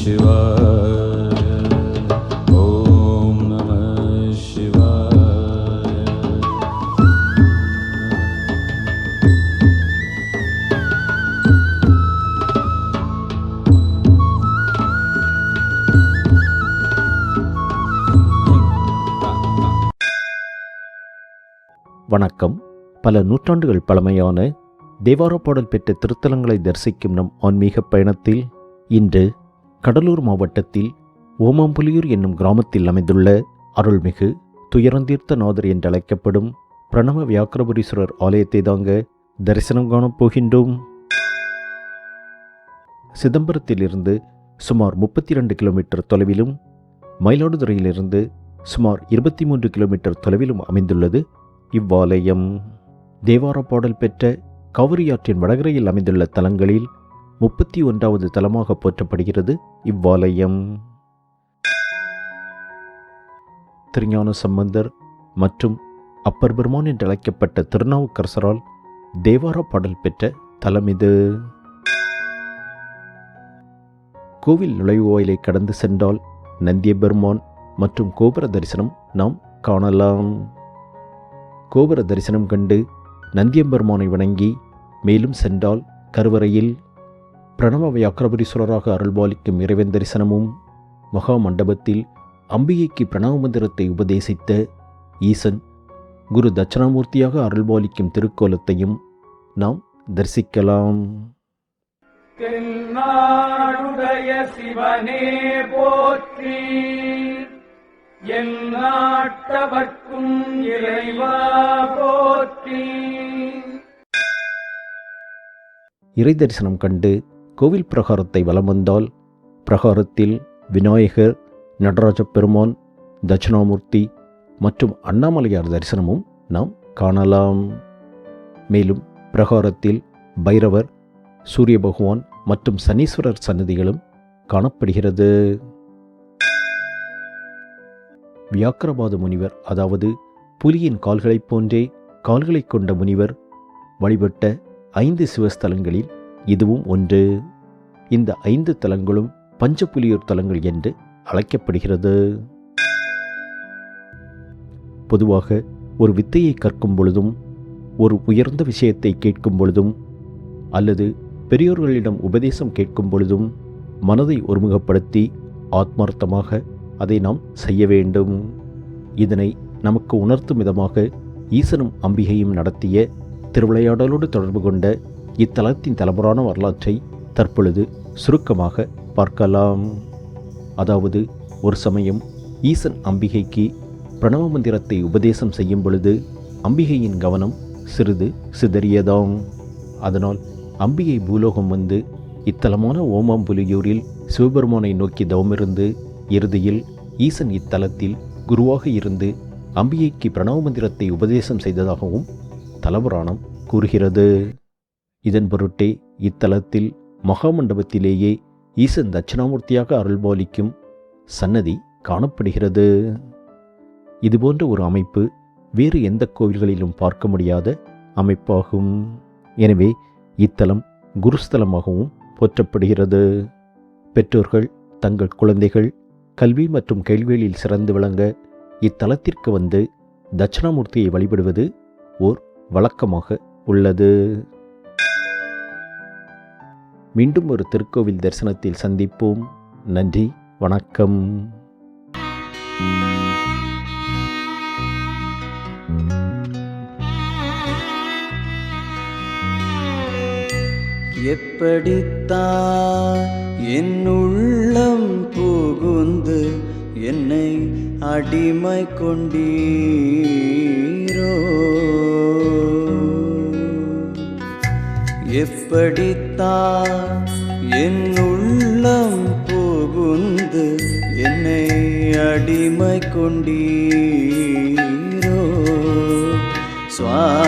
சிவாய. ஓம் நம சிவாய. வணக்கம். பல நூற்றாண்டுகள் பழமையான தேவார பாடல் பெற்ற திருத்தலங்களை தரிசிக்கும் நம் ஆன்மீக பயணத்தில் இன்று கடலூர் மாவட்டத்தில் ஓமாம்புலியூர் என்னும் கிராமத்தில் அமைந்துள்ள அருள்மிகு துயரந்தீர்த்தநாதர் என்றழைக்கப்படும் பிரணவ வியாக்கிரபுரீஸ்வரர் ஆலயத்தை தாங்க தரிசனம் காணப் போகின்றோம். சிதம்பரத்திலிருந்து சுமார் 32 கிலோமீட்டர் தொலைவிலும் மயிலாடுதுறையிலிருந்து சுமார் 23 கிலோமீட்டர் தொலைவிலும் அமைந்துள்ளது இவ்வாலயம். தேவார பாடல் பெற்ற காவிரியாற்றின் வடகரையில் அமைந்துள்ள தலங்களில் 31வது தலமாக போற்றப்படுகிறது இவ்வாலயம். திருஞான சம்பந்தர் மற்றும் அப்பர் பெருமான் என்று அழைக்கப்பட்ட திருநாவுக்கரசரால் தேவார பாடல் பெற்ற தலம் இது. கோவில் நுழைவாயிலை கடந்து சென்றால் நந்திய பெருமான் மற்றும் கோபுர தரிசனம் நாம் காணலாம். கோபுர தரிசனம் கண்டு நந்தியம்பெருமானை வணங்கி மேலும் சென்றால் கருவறையில் பிரணவ வியாக்கிரபுரீஸ்வரராக அருள்பாலிக்கும் இறைவன் தரிசனமும், மகா மண்டபத்தில் அம்பிகைக்கு பிரணவ மந்திரத்தை உபதேசித்த ஈசன் குரு தட்சணாமூர்த்தியாக அருள்பாலிக்கும் திருக்கோலத்தையும் நாம் தரிசிக்கலாம். தென்னாடுடைய சிவனே போற்றி, என் நாட்டவர்க்கும் இறைவா போற்றி. இறை தரிசனம் கண்டு கோவில் பிரகாரத்தை வலம் வந்தால் பிரகாரத்தில் விநாயகர், நடராஜ பெருமான், தட்சிணாமூர்த்தி மற்றும் அண்ணாமலையார் தரிசனமும் நாம் காணலாம். மேலும் பிரகாரத்தில் பைரவர், சூரிய பகவான் மற்றும் சனீஸ்வரர் சன்னதிகளும் காணப்படுகிறது. வியாக்கிரபாத முனிவர், அதாவது புலியின் கால்களைப் போன்றே கால்களை கொண்ட முனிவர் வழிபட்ட 5 சிவஸ்தலங்களில் இதுவும் ஒன்று. இந்த 5 தலங்களும் பஞ்சப்புலியூர் தலங்கள் என்று அழைக்கப்படுகிறது. பொதுவாக ஒரு வித்தையை கற்கும் பொழுதும், ஒரு உயர்ந்த விஷயத்தை கேட்கும் பொழுதும் அல்லது பெரியோர்களிடம் உபதேசம் கேட்கும் பொழுதும் மனதை ஒருமுகப்படுத்தி ஆத்மார்த்தமாக அதை நாம் செய்ய வேண்டும். இதனை நமக்கு உணர்த்தும் விதமாக ஈசனும் அம்பிகையும் நடத்திய திருவிளையாடலோடு தொடர்பு கொண்ட இத்தலத்தின் தலைமுறான வரலாற்றை தற்பொழுது சுருக்கமாக பார்க்கலாம். அதாவது, ஒரு சமயம் ஈசன் அம்பிகைக்கு பிரணவ மந்திரத்தை உபதேசம் செய்யும் பொழுது அம்பிகையின் கவனம் சிறிது சிதறியதாம். அதனால் அம்பிகை பூலோகம் வந்து இத்தலமான ஓமாம்புலியூரில் சிவபெருமானை நோக்கி தவமிருந்து இறுதியில் ஈசன் இத்தலத்தில் குருவாக இருந்து அம்பிகைக்கு பிரணவ மந்திரத்தை உபதேசம் செய்ததாகவும் தலபுராணம் கூறுகிறது. இதன் பொருட்டே இத்தலத்தில் மகாமண்டபத்திலேயே ஈசன் தட்சிணாமூர்த்தியாக அருள்பாலிக்கும் சன்னதி காணப்படுகிறது. இதுபோன்ற ஒரு அமைப்பு வேறு எந்த கோவில்களிலும் பார்க்க முடியாத அமைப்பாகும். எனவே இத்தலம் குருஸ்தலமாகவும் போற்றப்படுகிறது. பெற்றோர்கள் தங்கள் குழந்தைகள் கல்வி மற்றும் கேள்விகளில் சிறந்து விளங்க இத்தலத்திற்கு வந்து தட்சிணாமூர்த்தியை வழிபடுவது ஓர் வழக்கமாக உள்ளது. மீண்டும் ஒரு திருக்கோவில் தரிசனத்தில் சந்திப்போம். நன்றி, வணக்கம். எப்படித்தான் என் உள்ளம் புகுந்து என்னை அடிமை கொண்டீரோ, எப்படித்தான் என் உள்ளம் புகுந்து என்னை அடிமை கொண்டீரோ சுவாமி.